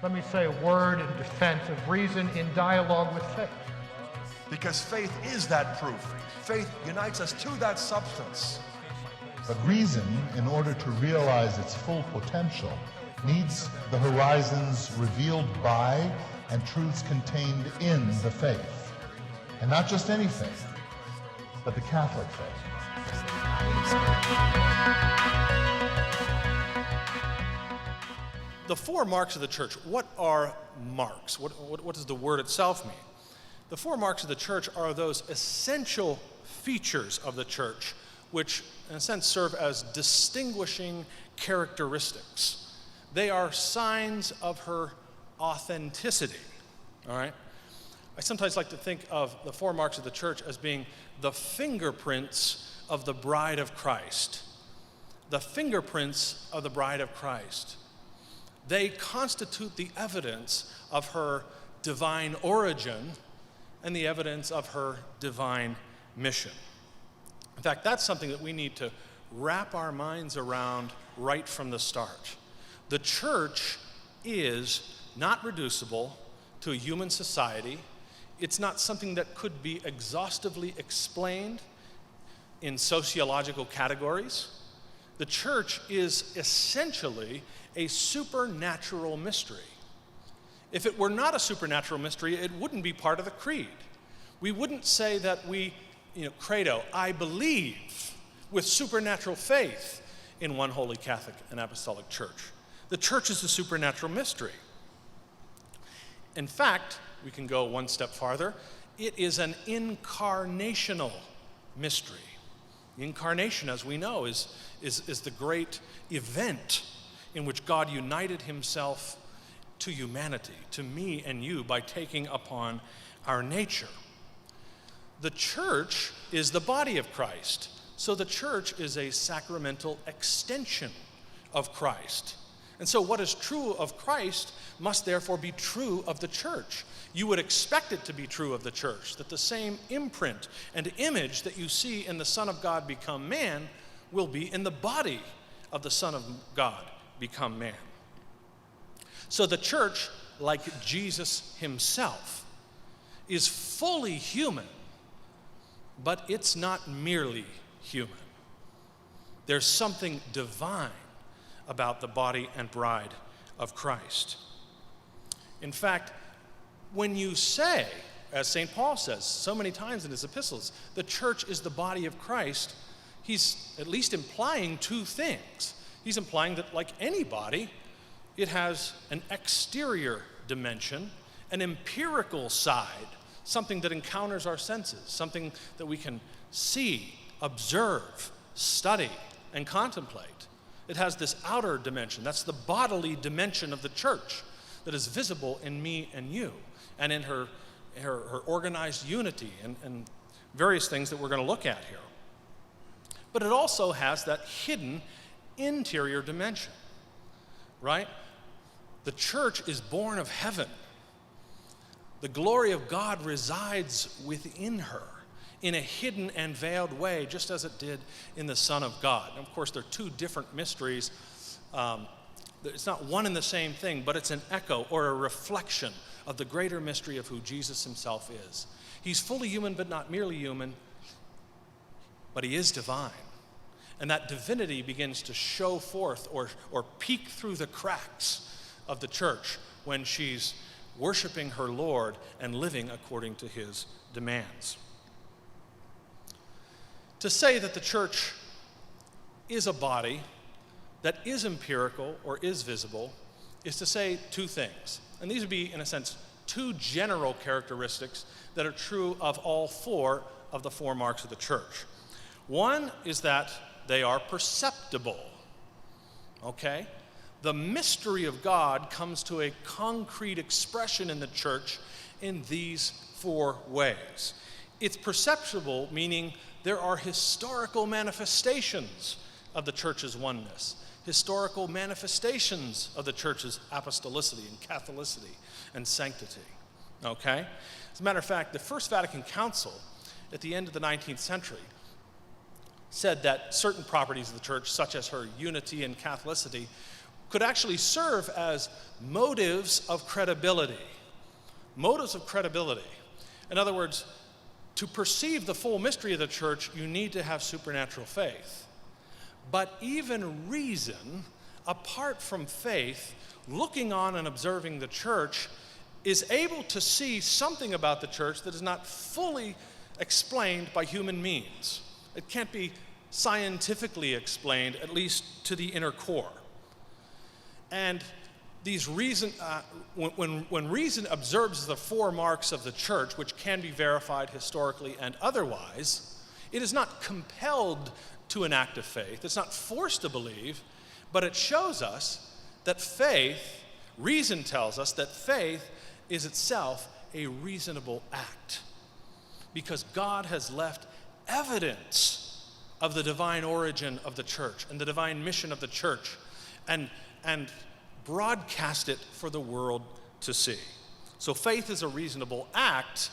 let me say, a word in defense of reason in dialogue with faith. Because faith is that proof. Faith unites us to that substance. But reason, in order to realize its full potential, needs the horizons revealed by and truths contained in the faith. And not just any faith, but the Catholic faith. The four marks of the church. What are marks? What does the word itself mean? The four marks of the church are those essential features of the church which, in a sense, serve as distinguishing characteristics. They are signs of her authenticity, all right? I sometimes like to think of the four marks of the church as being the fingerprints of the bride of Christ. The fingerprints of the bride of Christ. They constitute the evidence of her divine origin and the evidence of her divine mission. In fact, that's something that we need to wrap our minds around right from the start. The church is not reducible to a human society. It's not something that could be exhaustively explained in sociological categories. The church is essentially a supernatural mystery. If it were not a supernatural mystery, it wouldn't be part of the creed. We wouldn't say that we, credo, I believe with supernatural faith in one holy Catholic and Apostolic Church. The church is a supernatural mystery. In fact, we can go one step farther. It is an incarnational mystery. The incarnation, as we know, is the great event in which God united himself to humanity, to me and you, by taking upon our nature. The church is the body of Christ, so the church is a sacramental extension of Christ. And so what is true of Christ must therefore be true of the church. You would expect it to be true of the church, that the same imprint and image that you see in the Son of God become man will be in the body of the Son of God become man. So the church, like Jesus himself, is fully human, but it's not merely human. There's something divine about the body and bride of Christ. In fact, when you say, as St. Paul says so many times in his epistles, the church is the body of Christ, he's at least implying two things. He's implying that, like any body, it has an exterior dimension, an empirical side, something that encounters our senses, something that we can see, observe, study, and contemplate. It has this outer dimension. That's the bodily dimension of the church that is visible in me and you, and in her organized unity and various things that we're going to look at here. But it also has that hidden interior dimension, right? The church is born of heaven. The glory of God resides within her in a hidden and veiled way, just as it did in the Son of God. And of course, they're two different mysteries. It's not one and the same thing, but it's an echo or a reflection of the greater mystery of who Jesus himself is. He's fully human, but not merely human, but he is divine. And that divinity begins to show forth or peek through the cracks of the church when she's worshiping her Lord and living according to his demands. To say that the church is a body that is empirical or is visible is to say two things. And these would be, in a sense, two general characteristics that are true of all four of the four marks of the church. One is that they are perceptible, okay? The mystery of God comes to a concrete expression in the church in these four ways. It's perceptible, meaning there are historical manifestations of the church's oneness, historical manifestations of the church's apostolicity and Catholicity and sanctity, okay? As a matter of fact, the First Vatican Council at the end of the 19th century said that certain properties of the church, such as her unity and Catholicity, could actually serve as motives of credibility. Motives of credibility. In other words, to perceive the full mystery of the church, you need to have supernatural faith. But even reason, apart from faith, looking on and observing the church, is able to see something about the church that is not fully explained by human means. It can't be scientifically explained, at least to the inner core. And these when reason observes the four marks of the church, which can be verified historically and otherwise, it is not compelled to an act of faith. It's not forced to believe, but it shows us that faith, reason tells us that faith is itself a reasonable act, because God has left evidence of the divine origin of the church and the divine mission of the church, and broadcast it for the world to see. So faith is a reasonable act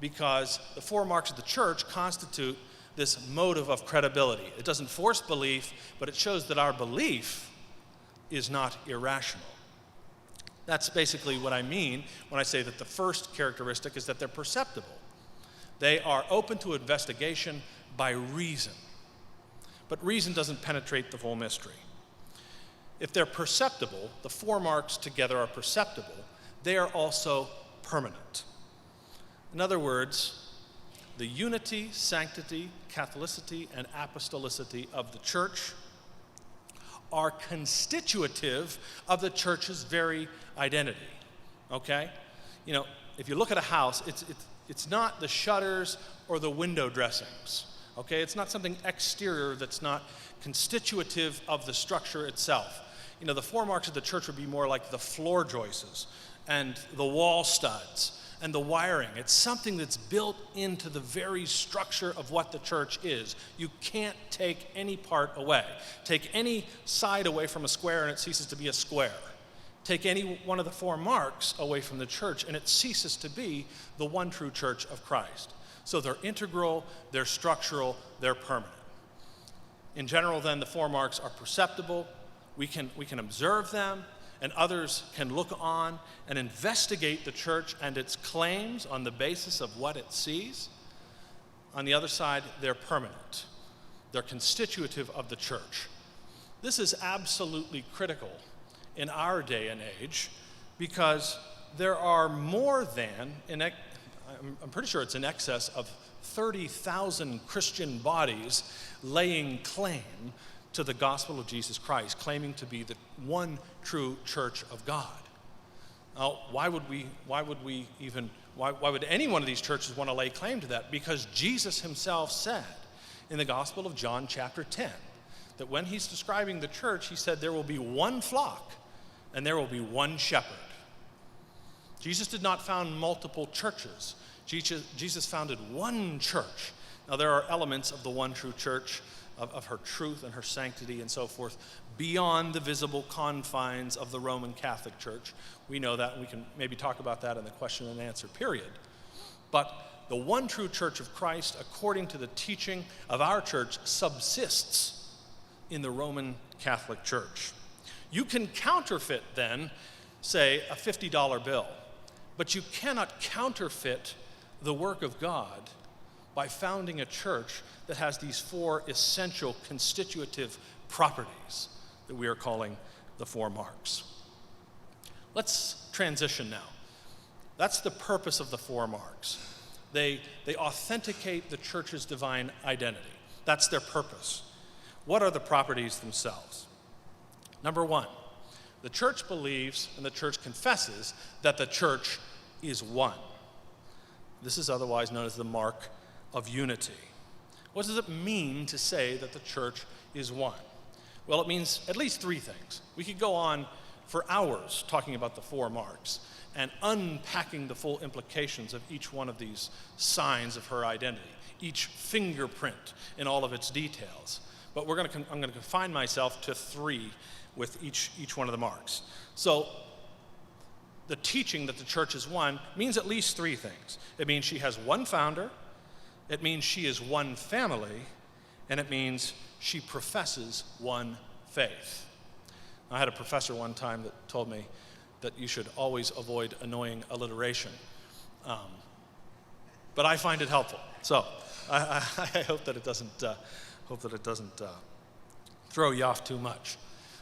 because the four marks of the church constitute this motive of credibility. It doesn't force belief, but it shows that our belief is not irrational. That's basically what I mean when I say that the first characteristic is that they're perceptible. They are open to investigation by reason. But reason doesn't penetrate the full mystery. If they're perceptible, the four marks together are perceptible, they are also permanent. In other words, the unity, sanctity, Catholicity, and apostolicity of the church are constitutive of the church's very identity, okay? You know, if you look at a house, it's not the shutters or the window dressings, okay? It's not something exterior that's not constitutive of the structure itself. You know, the four marks of the church would be more like the floor joists and the wall studs and the wiring. It's something that's built into the very structure of what the church is. You can't take any part away. Take any side away from a square and it ceases to be a square. Take any one of the four marks away from the church and it ceases to be the one true church of Christ. So they're integral, they're structural, they're permanent. In general, then, the four marks are perceptible. We can observe them, and others can look on and investigate the church and its claims on the basis of what it sees. On the other side, they're permanent. They're constitutive of the church. This is absolutely critical in our day and age because there are more than, I'm pretty sure it's in excess of 30,000 Christian bodies laying claim to the gospel of Jesus Christ, claiming to be the one true church of God. Now, why would any one of these churches want to lay claim to that? Because Jesus himself said in the Gospel of John chapter 10 that when he's describing the church, he said there will be one flock and there will be one shepherd. Jesus did not found multiple churches. Jesus founded one church. Now, there are elements of the one true church, of her truth and her sanctity and so forth, beyond the visible confines of the Roman Catholic Church. We know that, and we can maybe talk about that in the question and answer period. But the one true church of Christ, according to the teaching of our church, subsists in the Roman Catholic Church. You can counterfeit, then, say, a $50 bill, but you cannot counterfeit the work of God by founding a church that has these four essential constitutive properties that we are calling the four marks. Let's transition now. That's the purpose of the four marks. They authenticate the church's divine identity. That's their purpose. What are the properties themselves? Number one, the church believes and the church confesses that the church is one. This is otherwise known as the mark of unity. What does it mean to say that the church is one? Well, it means at least three things. We could go on for hours talking about the four marks and unpacking the full implications of each one of these signs of her identity, each fingerprint in all of its details. But I'm going to confine myself to three with each one of the marks. So the teaching that the church is one means at least three things. It means she has one founder, it means she is one family, and it means she professes one faith. I had a professor one time that told me that you should always avoid annoying alliteration. But I find it helpful. So I hope that it doesn't throw you off too much.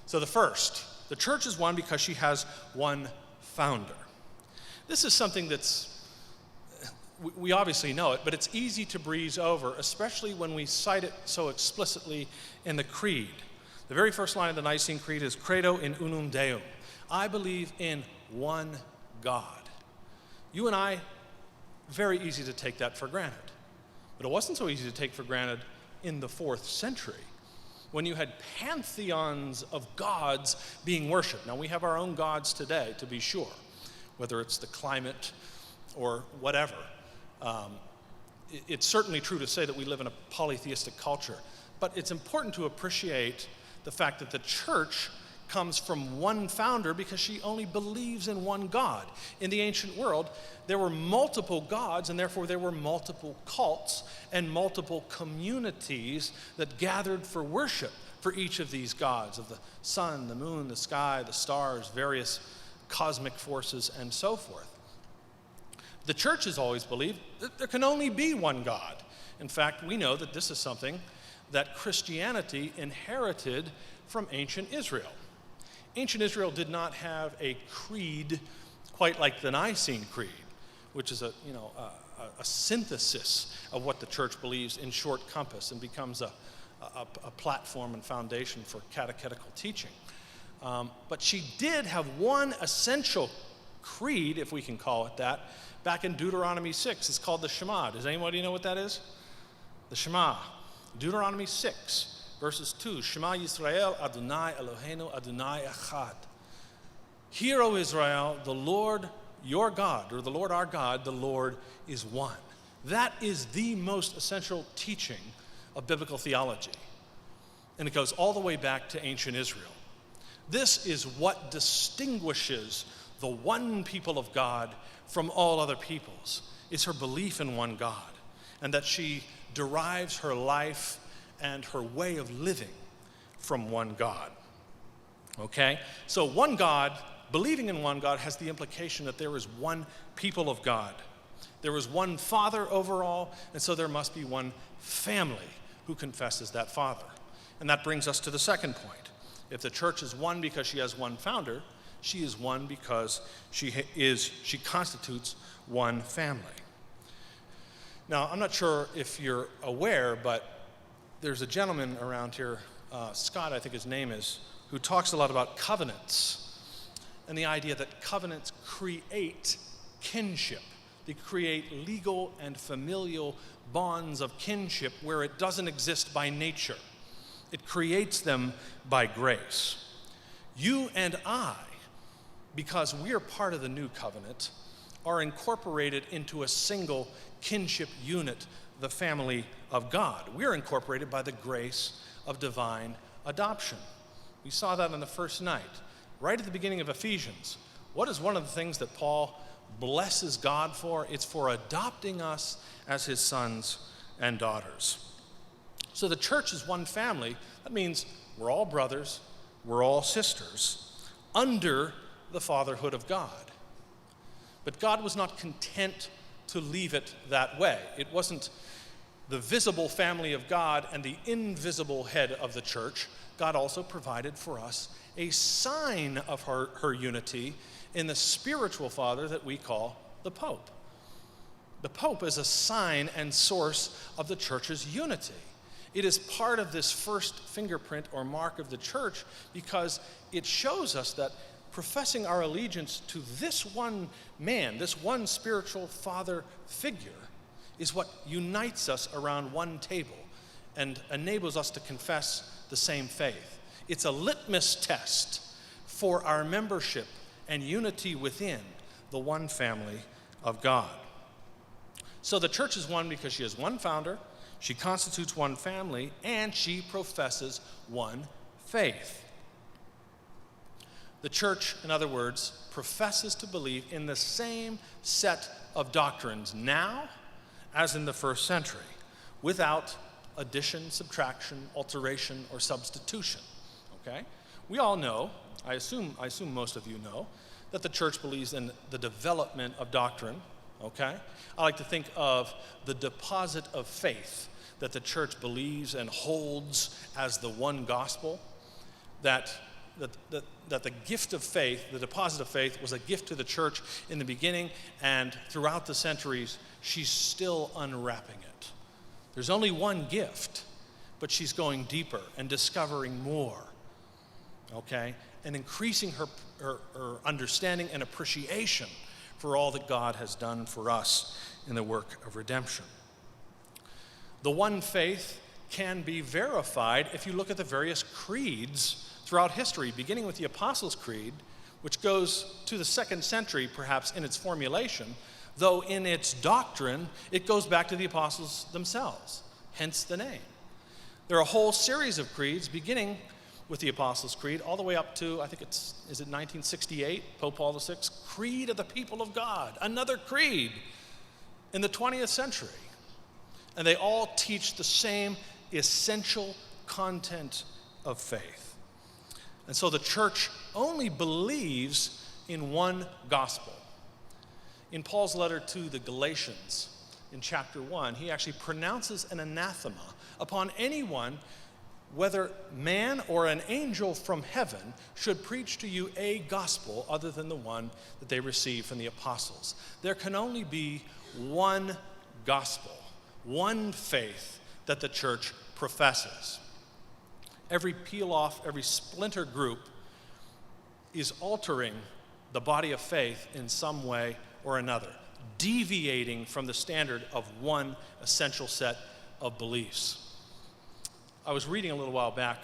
So the church is one because she has one founder. This is something we obviously know it, but it's easy to breeze over, especially when we cite it so explicitly in the Creed. The very first line of the Nicene Creed is Credo in unum Deum. I believe in one God. You and I, very easy to take that for granted. But it wasn't so easy to take for granted in the 4th century, when you had pantheons of gods being worshipped. Now, we have our own gods today, to be sure, whether it's the climate or whatever. It's certainly true to say that we live in a polytheistic culture, but it's important to appreciate the fact that the church comes from one founder because she only believes in one God. In the ancient world, there were multiple gods, and therefore there were multiple cults and multiple communities that gathered for worship for each of these gods, of the sun, the moon, the sky, the stars, various cosmic forces, and so forth. The church has always believed that there can only be one God. In fact, we know that this is something that Christianity inherited from ancient Israel. Ancient Israel did not have a creed quite like the Nicene Creed, which is a synthesis of what the church believes in short compass and becomes a platform and foundation for catechetical teaching. But she did have one essential creed, if we can call it that, back in Deuteronomy 6. It's called the Shema. Does anybody know what that is? The Shema. Deuteronomy 6. Verses 2, Shema Yisrael, Adonai Eloheinu, Adonai Echad. Hear, O Israel, the Lord your God, or the Lord our God, the Lord is one. That is the most essential teaching of biblical theology. And it goes all the way back to ancient Israel. This is what distinguishes the one people of God from all other peoples, is her belief in one God, and that she derives her life and her way of living from one God. Okay? So one God, believing in one God, has the implication that there is one people of God. There is one Father over all, and so there must be one family who confesses that Father. And that brings us to the second point. If the church is one because she has one founder, she is one because she constitutes one family. Now, I'm not sure if you're aware, but there's a gentleman around here, Scott, I think his name is, who talks a lot about covenants and the idea that covenants create kinship. They create legal and familial bonds of kinship where it doesn't exist by nature. It creates them by grace. You and I, because we are part of the new covenant, are incorporated into a single kinship unit, the family of God. We're incorporated by the grace of divine adoption. We saw that on the first night, right at the beginning of Ephesians. What is one of the things that Paul blesses God for? It's for adopting us as his sons and daughters. So the church is one family. That means we're all brothers, we're all sisters, under the fatherhood of God. But God was not content to leave it that way. It wasn't the visible family of God and the invisible head of the church. God also provided for us a sign of her unity in the spiritual father that we call the Pope. The Pope is a sign and source of the church's unity. It is part of this first fingerprint or mark of the church because it shows us that professing our allegiance to this one man, this one spiritual father figure, is what unites us around one table and enables us to confess the same faith. It's a litmus test for our membership and unity within the one family of God. So the church is one because she has one founder, she constitutes one family, and she professes one faith. The church, in other words, professes to believe in the same set of doctrines now as in the first century, without addition, subtraction, alteration, or substitution. Okay? We all know, I assume most of you know, that the church believes in the development of doctrine, okay? I like to think of the deposit of faith that the church believes and holds as the one gospel, that the gift of faith, the deposit of faith, was a gift to the church in the beginning, and throughout the centuries, she's still unwrapping it. There's only one gift, but she's going deeper and discovering more, okay? And increasing her understanding and appreciation for all that God has done for us in the work of redemption. The one faith can be verified if you look at the various creeds throughout history, beginning with the Apostles' Creed, which goes to the 2nd century, perhaps, in its formulation, though in its doctrine, it goes back to the apostles themselves, hence the name. There are a whole series of creeds, beginning with the Apostles' Creed, all the way up to, I think is it 1968, Pope Paul VI, Creed of the People of God, another creed in the 20th century. And they all teach the same essential content of faith. And so the church only believes in one gospel. In Paul's letter to the Galatians, in chapter 1, he actually pronounces an anathema upon anyone, whether man or an angel from heaven, should preach to you a gospel other than the one that they received from the apostles. There can only be one gospel, one faith that the church professes. Every peel-off, every splinter group is altering the body of faith in some way or another, deviating from the standard of one essential set of beliefs. I was reading a little while back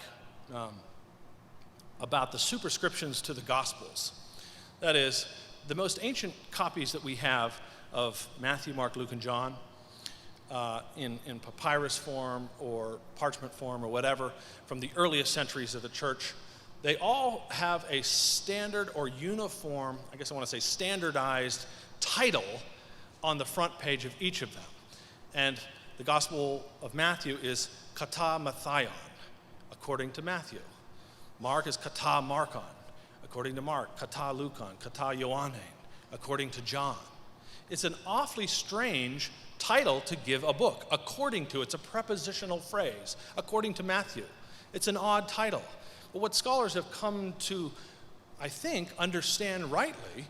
about the superscriptions to the Gospels. That is, the most ancient copies that we have of Matthew, Mark, Luke, and John, in papyrus form or parchment form or whatever, from the earliest centuries of the church, they all have a standard or uniform, I guess I want to say standardized title on the front page of each of them. And the Gospel of Matthew is Kata Matthaion, according to Matthew. Mark is Kata Markon, according to Mark. Kata Lukon, Kata Ioannein, according to John. It's an awfully strange title to give a book, according to. It's a prepositional phrase, according to Matthew. It's an odd title. But what scholars have come to, I think, understand rightly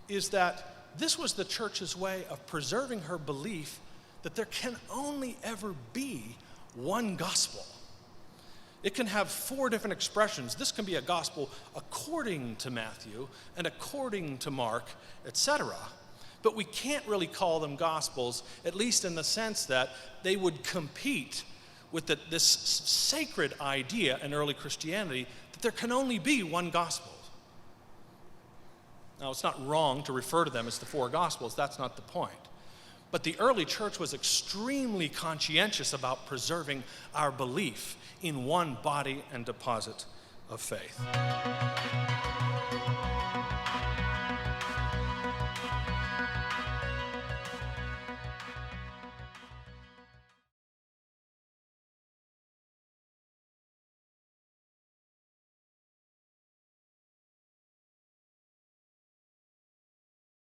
is that this was the church's way of preserving her belief that there can only ever be one gospel. It can have 4 different expressions. This can be a gospel according to Matthew and according to Mark, etc. But we can't really call them gospels, at least in the sense that they would compete with this sacred idea in early Christianity that there can only be one gospel. Now, it's not wrong to refer to them as the 4 gospels. That's not the point. But the early church was extremely conscientious about preserving our belief in one body and deposit of faith.